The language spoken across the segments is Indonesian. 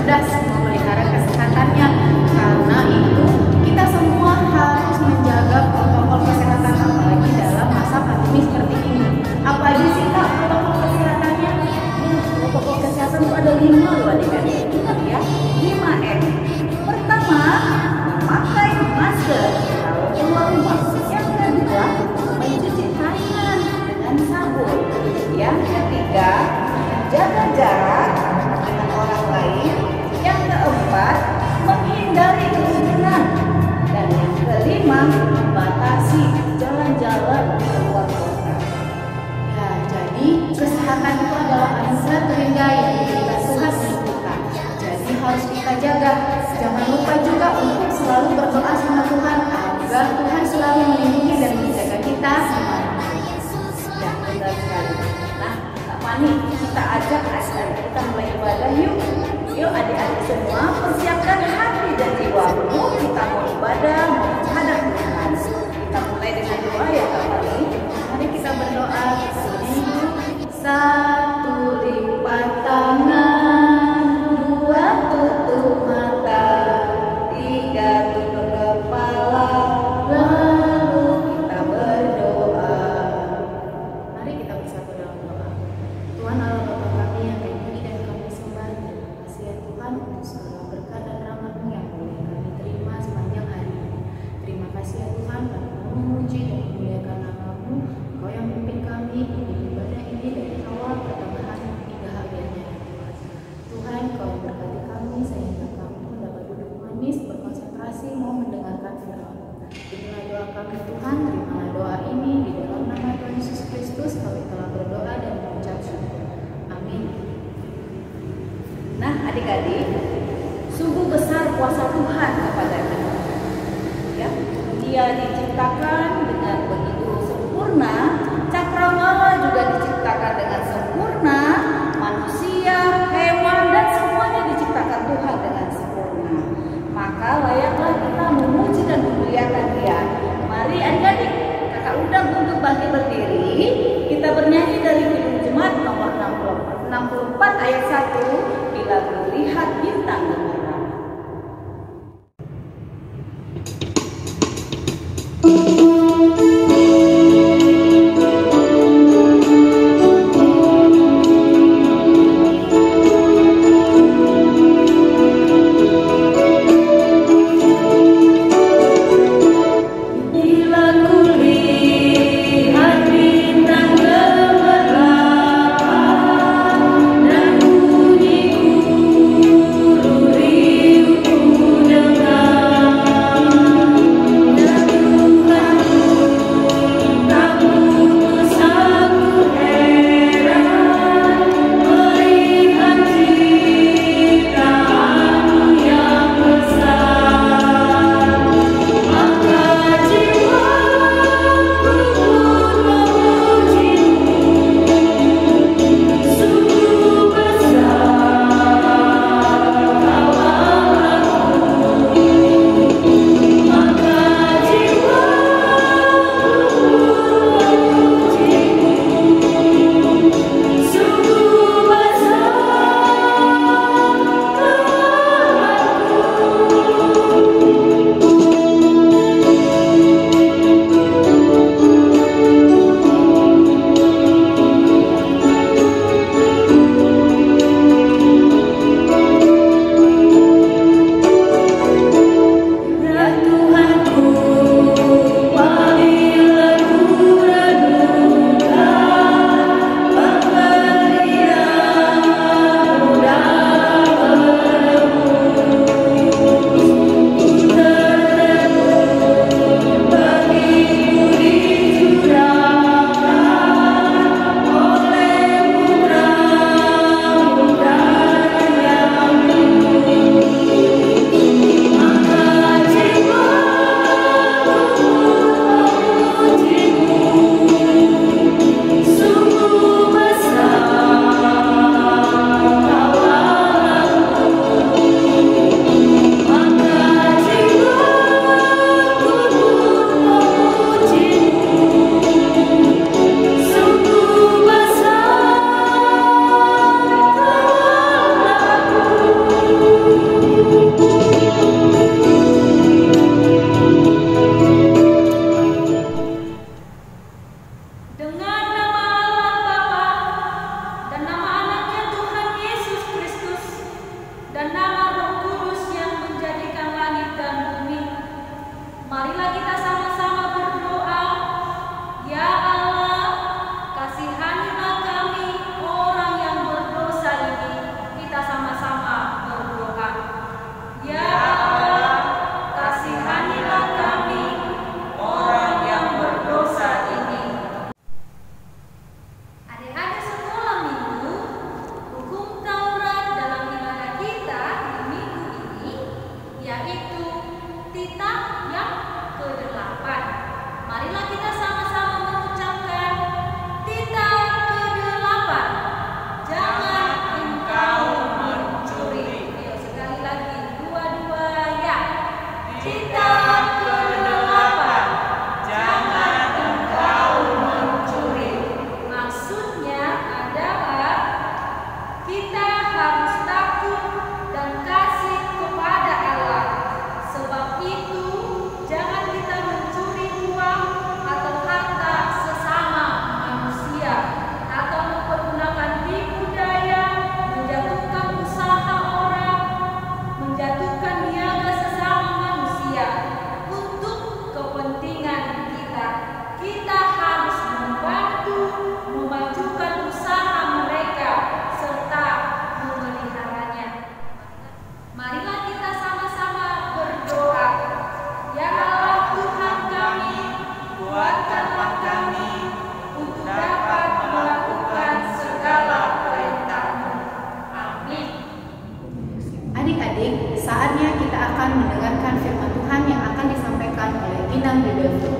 cerdas memelihara kesehatannya. Karena itu kita semua harus menjaga protokol kesehatan, apalagi dalam masa pandemi seperti ini. Apa aja sih Kak protokol kesehatannya? Protokol kesehatan itu ada 5 loh adik-adik. Ingat ya, 5M. Pertama, memakai masker kalau keluar rumah. Yang kedua, mencuci tangan dengan sabun. Yang ketiga, jaga jarak dengan orang lain. Yang keempat, menghindari kerumunan. Dan yang kelima, membatasi jalan-jalan keluar kota. Ya, jadi kesehatan itu adalah anugerah terindah yang diberikan Tuhan untuk kita. Jadi harus kita jaga. Jangan lupa juga untuk selalu berdoa sama Tuhan agar Tuhan selalu melindungi dan menjaga kita. Ya, benar sekali. Nah, Kak Fani, kita ajak adik-adik kita mulai ibadah yuk. Yuk adik-adik semua persiapkan hati dan jiwamu. Kita mau ibadah, mau menghadap Tuhan. Kita mulai dengan doa ya Kak Fani. Mari kita berdoa. Satu, lipat tangan. Dua, tutup mata. Tiga, tunduk kepala. Lalu Kita berdoa. mari kita bersatu dalam doa. Tuhan Allah Bapa kami yang tinggi dan kami sembah. Terima kasih ya Tuhan untuk segala berkat dan rahmat-Mu yang boleh kami terima sepanjang hari ini. Terima kasih ya Tuhan kami mau memuji dan memuliakan nama-Mu. Kau yang memimpin kami di ibadah ini dari awal pertengahan hingga akhirnya ya Tuhan. Tuhan Kau yang berkati kami sehingga kami dapat duduk manis berkonsentrasi mau mendengarkan firman. Inilah doa kami Tuhan, terimalah doa ini di dalam nama Tuhan Yesus Kristus kami telah berdoa dan mengucap syukur. Amin. Nah adik-adik, sungguh besar kuasa Tuhan kepada kita. Ya, Dia diciptakan dengan begitu sempurna. Cakrawala juga diciptakan dengan sempurna. Manusia, hewan dan semuanya diciptakan Tuhan dengan sempurna. Maka layaklah kita memuji dan memuliakan Dia. Mari adik-adik, kakak undang untuk bangkit berdiri. Kita bernyanyi dari Kidung Jemaat nomor 64 ayat 1 di lagu Lihat Bintang Gemerlap. dan nama Roh Kudus yang menjadikan langit dan bumi. Marilah kita sama-sama berdoa. Ya Allah, kasihanilah kami orang yang berdosa ini. Kita sama-sama berdoa. Ya Allah, kasihanilah kami orang yang berdosa ini. Adik-adik sekolah minggu, hukum Taurat dalam ibadah kita di minggu ini yaitu titah yang ke-8. Marilah kita sama-sama mengucapkan titah ke-8. Jangan engkau mencuri. Ayo sekali lagi, dua-dua ya. Titah ke-8. Jangan engkau mencuri. Maksudnya adalah kita harus takut dan kasih kepada Allah. Sebab itu, jangan kita mencuri uang atau harta sesama manusia, atau mempergunakan tipu daya, menjatuhkan usaha orang, menjatuhkan niaga sesama manusia untuk kepentingan kita. Kita harus membantu memajukan usaha mereka serta memeliharanya. Marilah kita sama-sama berdoa. Ya Allah Tuhan kami, kuatkanlah kami untuk dapat melakukan segala perintah-Mu. Amin. Adik-adik, saatnya kita akan mendengarkan firman Tuhan yang akan disampaikan oleh Inang Widodo.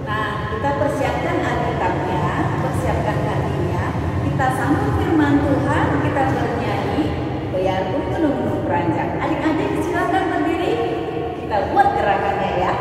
Nah, kita persiapkan Alkitabnya, persiapkan hatinya. Kita sambut firman Tuhan, kita bernyanyi Biarpun Gunung-gunung beranjak. Adik-adik silakan berdiri. Kita buat gerakannya ya.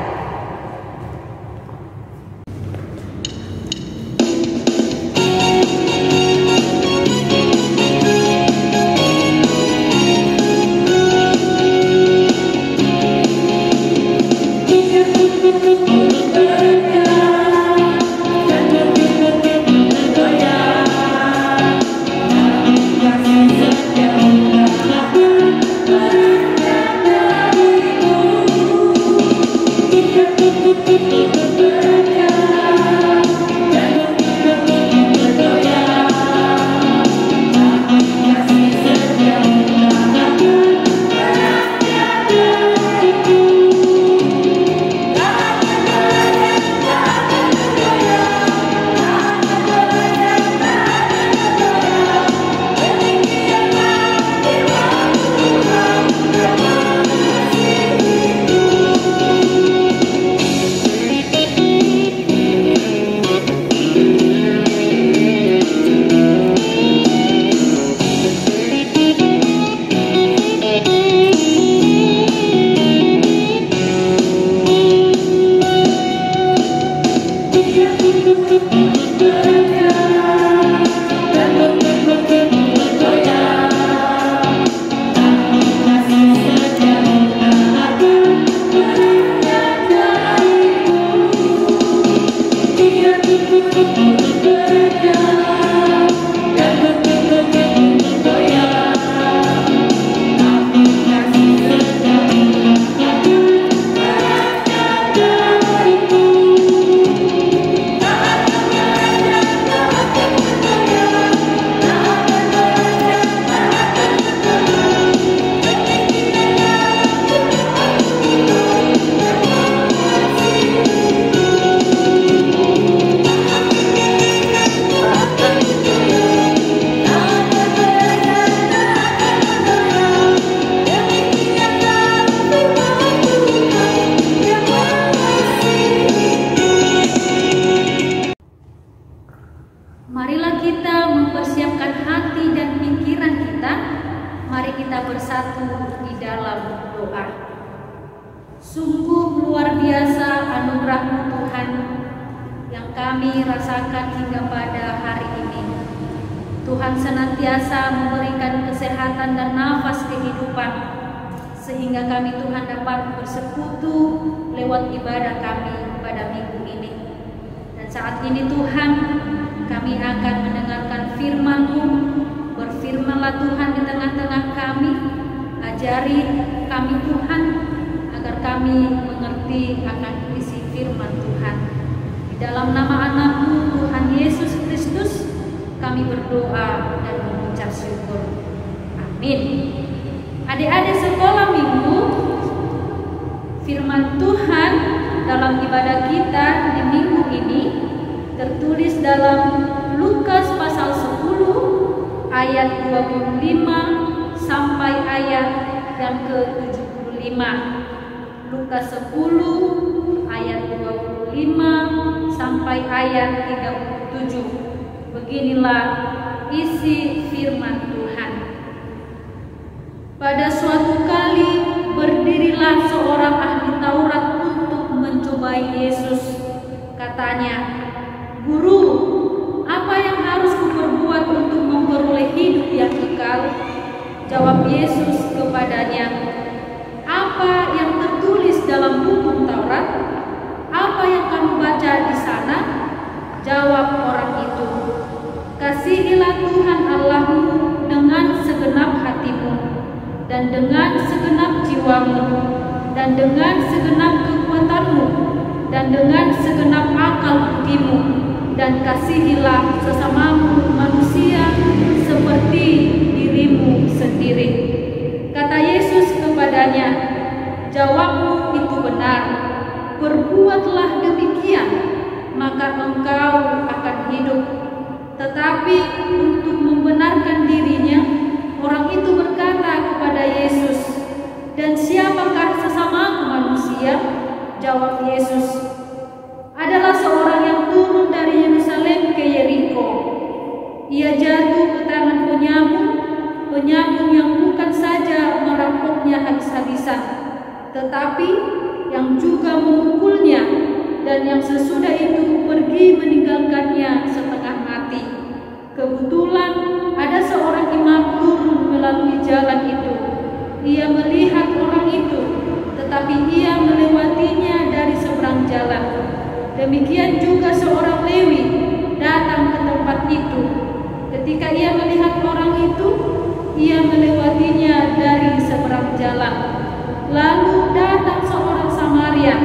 Marilah kita mempersiapkan hati dan pikiran kita. Mari kita bersatu di dalam doa. Sungguh luar biasa anugerah-Mu Tuhan yang kami rasakan hingga pada hari ini. Tuhan senantiasa memberikan kesehatan dan nafas kehidupan, sehingga kami Tuhan dapat bersekutu lewat ibadah kami pada minggu ini. Dan saat ini Tuhan, kami akan mendengarkan firman-Mu. Berfirmanlah Tuhan di tengah-tengah kami. Ajari kami Tuhan, agar kami mengerti akan isi firman Tuhan. Di dalam nama anak-Mu Tuhan Yesus Kristus, kami berdoa dan mengucap syukur. Amin. Adik-adik sekolah minggu, firman Tuhan dalam ibadah kita di minggu ini tertulis dalam Lukas pasal 10 ayat 25 sampai ayat yang ke-75. Lukas 10 ayat 25 sampai ayat 37. Beginilah isi firman Tuhan. Pada suatu kali berdirilah seorang ahli Taurat untuk mencobai Yesus. Katanya, "Guru, apa yang harus kuperbuat untuk memperoleh hidup yang kekal?" Jawab Yesus kepadanya, "Apa yang tertulis dalam buku Taurat? Apa yang kamu baca di sana?" Jawab orang itu, "Kasihilah Tuhan Allahmu dengan segenap hatimu, dan dengan segenap jiwamu, dan dengan segenap kekuatanmu, dan dengan segenap akal budimu, dan kasihilah sesamamu manusia seperti dirimu sendiri." Kata Yesus kepadanya, "Jawabmu itu benar. Perbuatlah demikian, maka engkau akan hidup." Tetapi untuk membenarkan dirinya, orang itu berkata kepada Yesus, "Dan siapakah sesamaku manusia?" Jawab Yesus, "Adalah seorang yang turun dari Yerusalem ke Yeriko. Ia jatuh ke tangan penyamun yang bukan saja merampoknya habis-habisan, tetapi yang juga memukulnya, dan yang sesudah itu pergi meninggalkannya setengah mati. Kebetulan ada seorang imam turun melalui jalan itu. Ia melihat orang itu, tetapi ia melewatinya dari seberang jalan. Demikian juga seorang Lewi datang ke tempat itu. Ketika ia melihat orang itu, ia melewatinya dari seberang jalan. Lalu datang seorang Samaria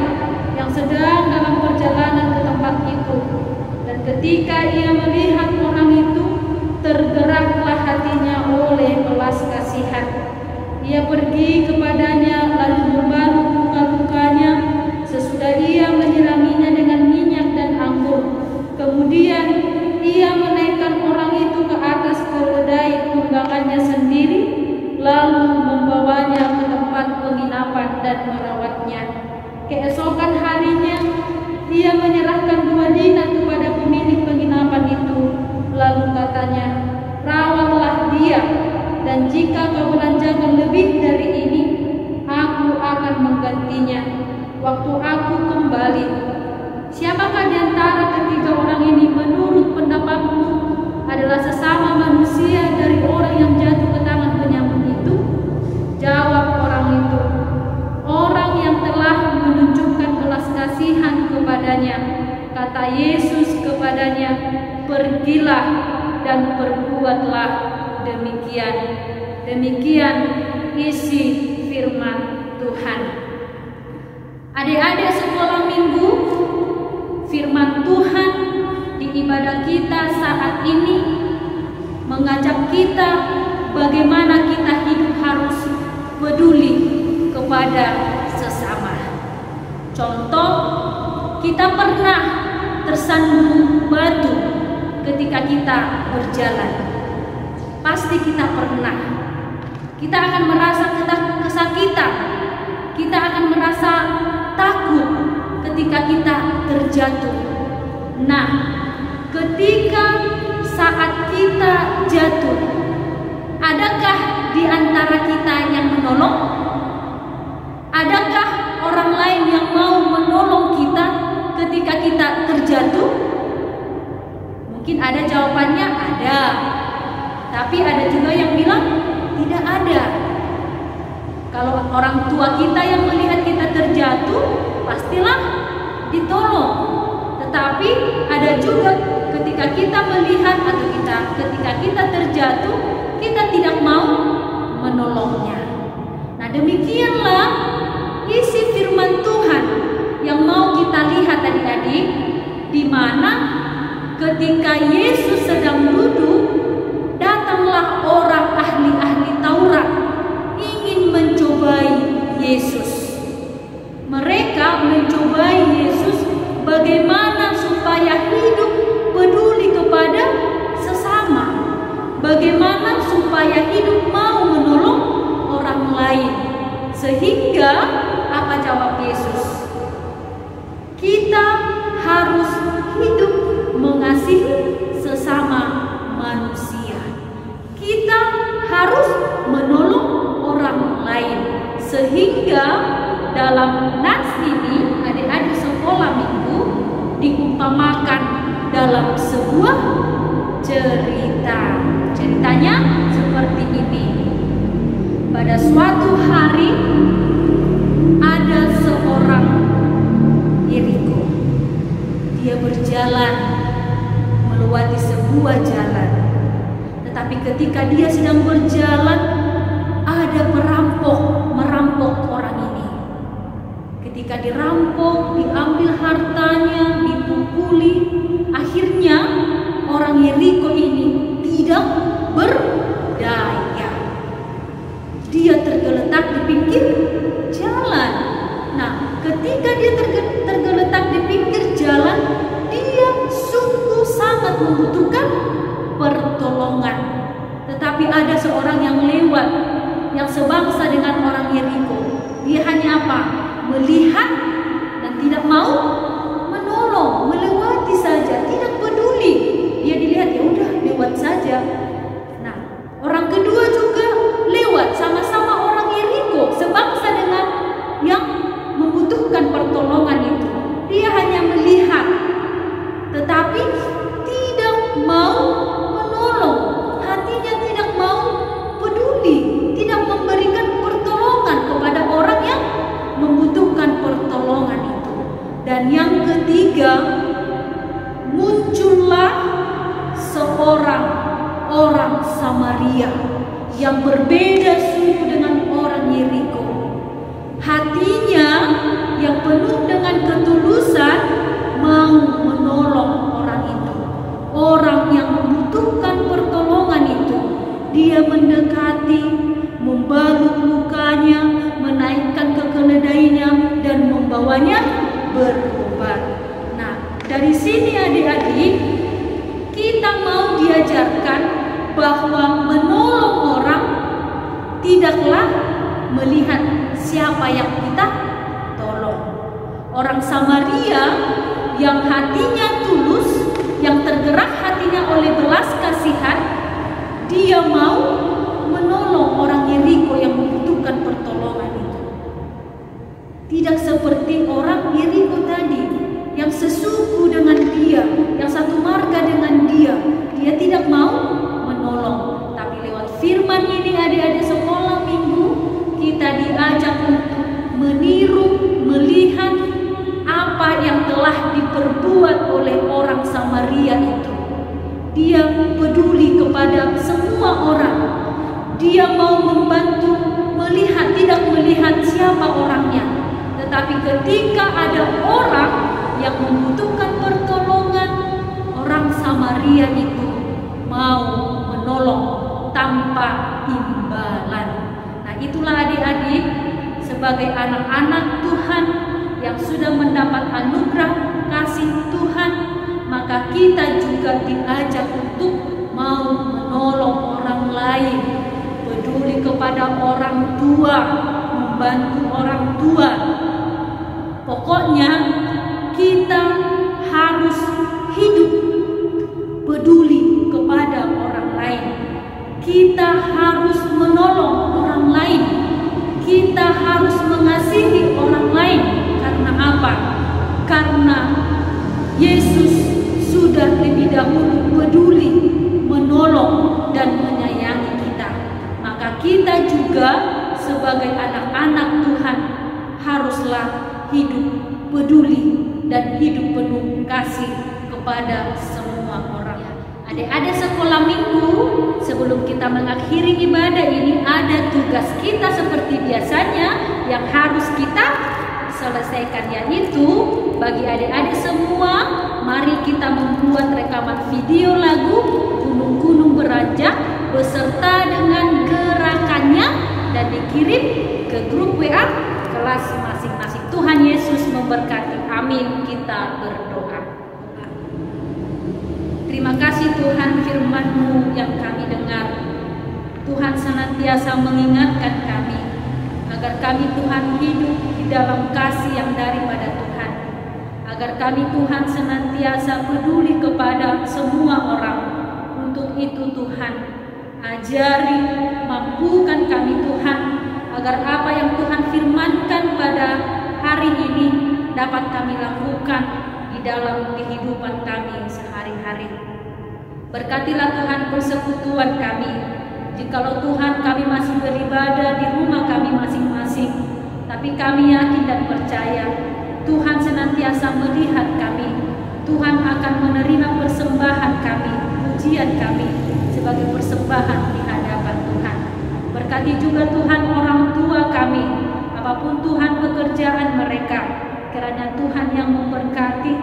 yang sedang dalam perjalanan ke tempat itu. Dan ketika ia melihat orang itu, tergeraklah hatinya oleh belas kasihan. Ia pergi kepadanya lalu membalut luka-lukanya. Sesudah ia menyiraminya dengan minyak dan anggur, kemudian ia menaikkan orang itu ke atas keledai tunggangannya sendiri, lalu membawanya ke tempat penginapan dan merawatnya. Keesokan harinya ia menyerahkan 2 dinar kepada pemilik penginapan itu, lalu katanya, "Rawatlah dia, dan jika kau belanjakan lebih dari ini, aku akan menggantinya waktu aku kembali." Siapakah di antara ketiga orang ini menurut pendapatmu adalah sesama manusia dari orang yang jatuh ke tangan penyamun itu? Jawab orang itu, "Orang yang telah menunjukkan belas kasihan kepadanya." Kata Yesus kepadanya, "Pergilah dan perbuatlah demikian." Demikian isi firman Tuhan. Adik-adik sekolah minggu, firman Tuhan di ibadah kita saat ini mengajak kita bagaimana kita hidup harus peduli kepada sesama. Contoh, kita pernah tersandung batu ketika kita berjalan. Pasti kita pernah. Kita akan merasa kesakitan. Kita akan merasa takut ketika kita terjatuh. Nah, ketika saat kita jatuh, adakah di antara kita yang menolong? Adakah orang lain yang mau menolong kita ketika kita terjatuh? Mungkin ada jawabannya, ada. Tapi ada juga yang bilang tidak ada. Kalau orang tua kita yang melihat kita terjatuh, pastilah ditolong. Tetapi ada juga ketika kita melihat atau ketika kita terjatuh, kita tidak mau menolongnya. demikianlah isi firman Tuhan yang mau kita lihat adik-adik, di mana ketika Yesus sedang duduk, datanglah orang ahli-ahli Taurat ingin mencobai Yesus. Mereka mencobai Yesus bagaimana supaya hidup peduli kepada sesama, bagaimana supaya hidup mau menolong orang lain. Sehingga apa jawab Yesus? Kita harus hidup mengasihi sesama manusia. Kita harus menolong orang lain. Sehingga dalam nas ini adik-adik sekolah minggu diumpamakan dalam sebuah cerita. Ceritanya seperti ini. Pada suatu hari ada seorang Yeriko. Dia berjalan melewati sebuah jalan. Tetapi ketika dia sedang berjalan, ada perampok merampok orang ini. Ketika dirampok, diambil hartanya, dipukuli. Akhirnya orang Yeriko ini tidak berdaya. Dia tergeletak di pinggir jalan. Nah, ketika dia tergeletak di pinggir jalan, dia sungguh sangat membutuhkan pertolongan. Tetapi ada seorang yang lewat, yang sebangsa dengan orang Yeriko. Dia hanya apa? Melihat dan tidak mau menolong, melewati saja, tidak peduli. Dia dilihat, ya udah lewat saja. Nah, orang kedua juga lewat, sama-sama orang Yeriko, sebangsa dengan yang membutuhkan pertolongan itu. Dia hanya melihat, tetapi tidak mau menolong. Hatinya tidak mau peduli, tidak memberikan pertolongan kepada orang yang membutuhkan pertolongan itu. Dan yang ketiga, muncullah seorang orang Samaria yang berbeda suku dengan orang Yeriko. Hatinya yang penuh dengan ketulusan mau menolong orang itu, orang yang membutuhkan pertolongan itu. Dia mendekati, membalut lukanya, menaikkan ke keledainya dan membawanya berobat. Nah, dari sini adik-adik, kita mau diajarkan bahwa menolong orang tidaklah melihat siapa yang kita tolong. Orang Samaria yang hatinya tulus, yang tergerak hatinya oleh belas kasihan, dia mau menolong orang Yeriko yang membutuhkan pertolongan itu. Tidak seperti orang Yeriko tadi yang sesuku dengan dia, yang satu marga dengan dia. Dia tidak mau menolong. Tapi lewat firman ini adik-adik sekolah minggu, kita diajak untuk meniru, melihat apa yang telah diperbuat oleh orang Samaria itu. Dia peduli kepada semua orang. Dia mau membantu, melihat, tidak melihat siapa orangnya. Tetapi ketika ada orang yang membutuhkan pertolongan, orang Samaria itu mau menolong tanpa imbalan. Nah, itulah adik-adik, sebagai anak-anak Tuhan yang sudah mendapat anugerah kasih Tuhan, maka kita juga diajak untuk mau menolong orang lain, peduli kepada orang tua, membantu orang tua. Pokoknya kita harus hidup peduli kepada orang lain. Kita harus menolong orang lain. Kita harus mengasihi orang lain. Karena apa? Karena Yesus sudah lebih dahulu peduli, menolong dan menyayangi kita. Maka kita juga sebagai anak-anak Tuhan haruslah hidup peduli dan hidup penuh kasih kepada semua orang. Adik-adik sekolah minggu, sebelum kita mengakhiri ibadah ini ada tugas kita seperti biasanya yang harus kita selesaikan, yaitu bagi adik-adik semua, mari kita membuat rekaman video lagu Gunung-Gunung Beranjak beserta dengan gerakannya dan dikirim ke grup WA kelas masing-masing. Tuhan Yesus memberkati. Amin. Kita berdoa. Terima kasih Tuhan, firman-Mu yang kami dengar. Tuhan senantiasa mengingatkan kami agar kami Tuhan hidup di dalam kasih yang daripada Tuhan. Agar kami Tuhan senantiasa peduli kepada semua orang. Untuk itu Tuhan, ajari, mampukan kami Tuhan, agar apa yang Tuhan firmankan pada hari ini dapat kami lakukan di dalam kehidupan kami sehari-hari. Berkatilah Tuhan persekutuan kami. Jikalau Tuhan kami masih beribadah di rumah kami masing-masing, tapi kami yakin dan percaya Tuhan senantiasa melihat kami. Tuhan akan menerima persembahan kami, pujian kami sebagai persembahan di hadapan Tuhan. Berkati juga Tuhan orang tua kami, apapun Tuhan pekerjaan mereka, kiranya Tuhan yang memberkati,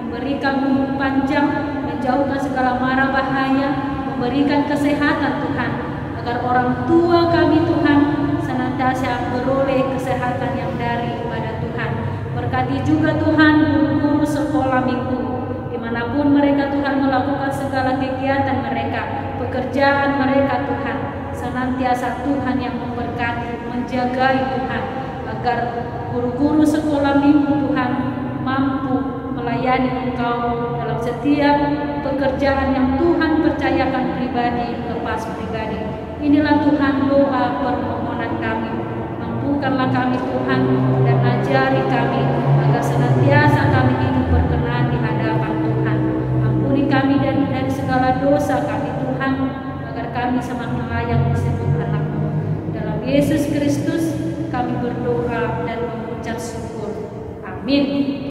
memberikan umur panjang, menjauhkan segala mara bahaya, memberikan kesehatan Tuhan, agar orang tua kami Tuhan senantiasa beroleh kesehatan yang daripada Tuhan. Berkati juga Tuhan guru-guru sekolah minggu, dimanapun mereka Tuhan melakukan segala kegiatan mereka, pekerjaan mereka Tuhan, senantiasa Tuhan yang memberkati, menjagai Tuhan, agar guru-guru sekolah minggu Tuhan mampu melayani Engkau dalam setiap pekerjaan yang Tuhan percayakan pribadi lepas pribadi. Inilah Tuhan doa permohonan kami. Mampukanlah kami Tuhan dan ajari kami agar senantiasa kami hidup berkenan di hadapan Tuhan. Ampuni kami dari segala dosa kami Tuhan, agar kami semakin layak disebut anak-Mu. Dalam Yesus Kristus kami berdoa dan mengucap syukur. Amin.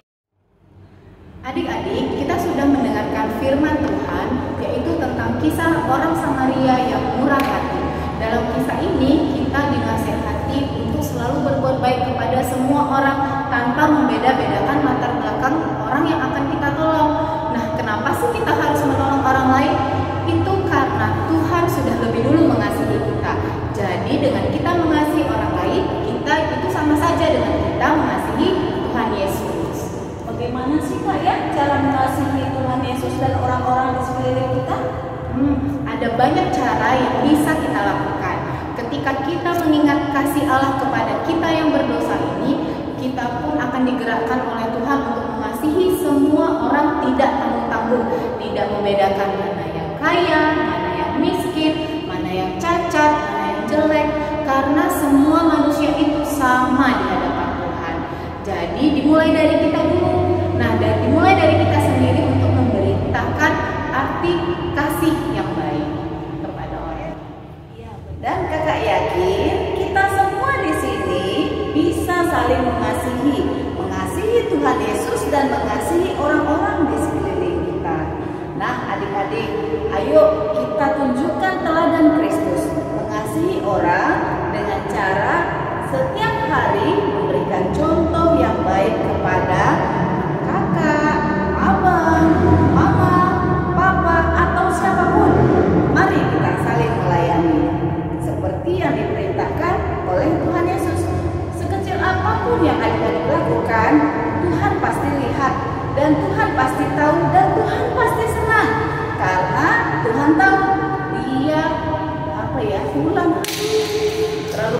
Adik-adik, kita sudah mendengarkan firman Tuhan, yaitu tentang kisah orang Samaria yang murah hati. Dalam kisah ini, kita dinasihati untuk selalu berbuat baik kepada semua orang tanpa membeda-bedakan latar belakang orang yang akan kita tolong. Nah, kenapa sih kita harus menolong orang lain? Itu karena Tuhan sudah lebih dulu mengasihi kita. Jadi, dengan kita mengasihi orang lain, kita itu sama saja dengan kita mengasihi Tuhan Yesus. Bagaimana sih Kak ya cara mengasihi Tuhan Yesus dan orang-orang di sekeliling kita? Ada banyak cara yang bisa kita lakukan. Ketika kita mengingat kasih Allah kepada kita yang berdosa ini, kita pun akan digerakkan oleh Tuhan untuk mengasihi semua orang tidak tanggung-tanggung, tidak membedakan mana yang kaya, mana yang miskin, mana yang cacat, mana yang jelek, karena semua manusia itu sama di hadapan Tuhan. Jadi dimulai dari kita dulu. Nah, dimulai dari kita sendiri untuk memberitakan arti kasih yang baik kepada orang. Ya, dan Kakak yakin kita semua di sini bisa saling mengasihi Tuhan Yesus dan mengasihi orang-orang di sekeliling kita. Nah, adik-adik, ayo kita tunjukkan teladan Kristus mengasihi orang dengan cara setiap hari memberikan contoh yang baik kepada kakak, abang, mama, papa, atau siapapun. Mari kita saling melayani seperti yang diperintahkan oleh Tuhan Yesus. Sekecil apapun yang adik-adik lakukan, Tuhan pasti lihat dan Tuhan pasti tahu dan Tuhan pasti senang, karena Tuhan tahu dia pulang terlalu.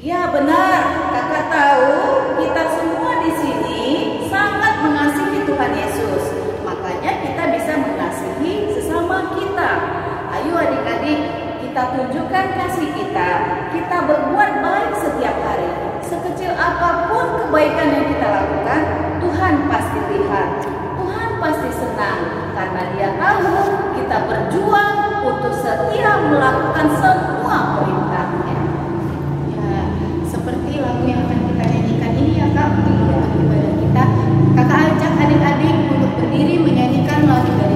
Ya benar, kakak tahu kita semua di sini sangat mengasihi Tuhan Yesus. Makanya kita bisa mengasihi sesama kita. Ayo adik-adik, kita tunjukkan kasih kita. Kita berbuat baik setiap hari. Sekecil apapun kebaikan yang kita lakukan, Tuhan pasti lihat. Tuhan pasti senang karena Dia tahu kita berjuang untuk setia melakukan semua perintah-Nya. Ya, seperti lagu yang akan kita nyanyikan ini ya Kak, untuk ibadah kita. Kakak ajak adik-adik untuk berdiri menyanyikan lagu dari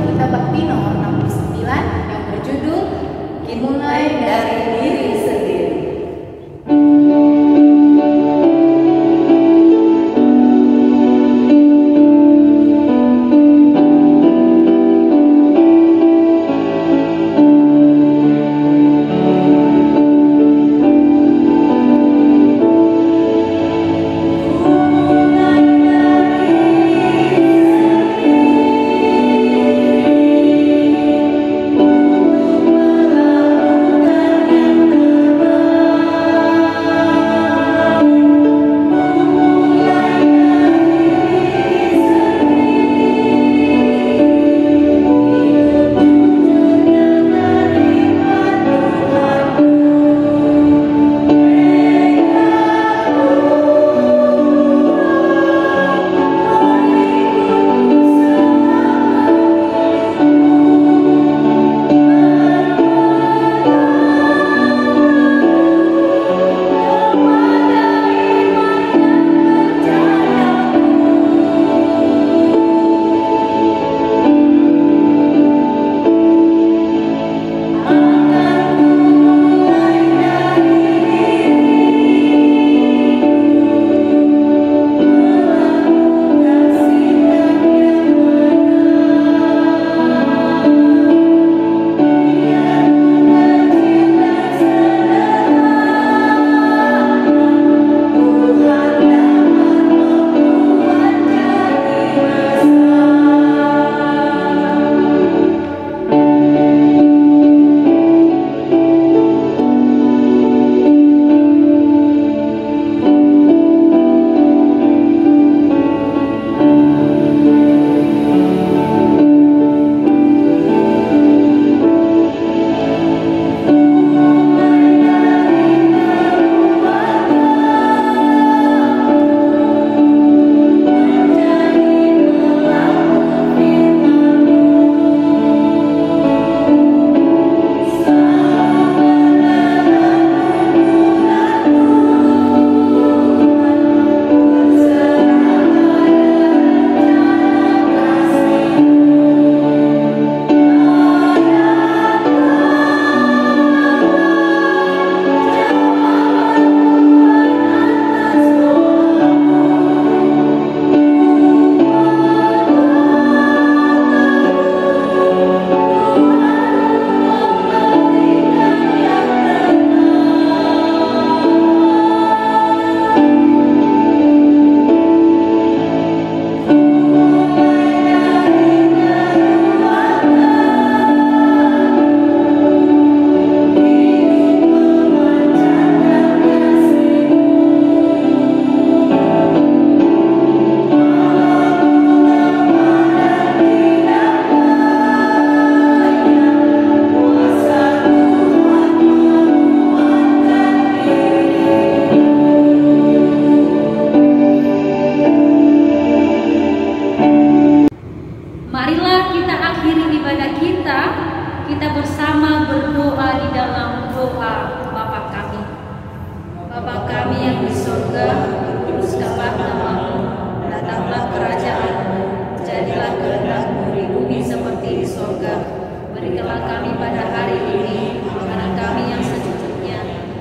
kehidupan kami pada hari ini, karena kami yang sejujurnya,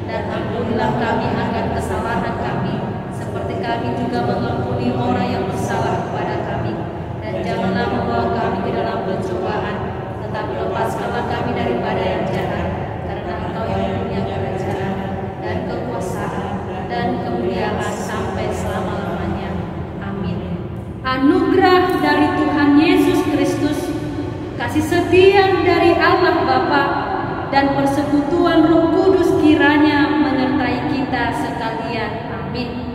dan ampunilah kami akan kesalahan kami, seperti kami juga mengampuni orang yang bersalah kepada kami. Dan janganlah membawa kami ke dalam pencobaan, tetapi lepaskanlah kami daripada yang jahat, karena Engkau yang punya kerajaan dan kekuasaan dan kemuliaan sampai selama-lamanya. Amin. Anugerah dari Tuhan Yesus Kristus, kasih setia dari Allah Bapa, dan persekutuan Roh Kudus kiranya menyertai kita sekalian. Amin.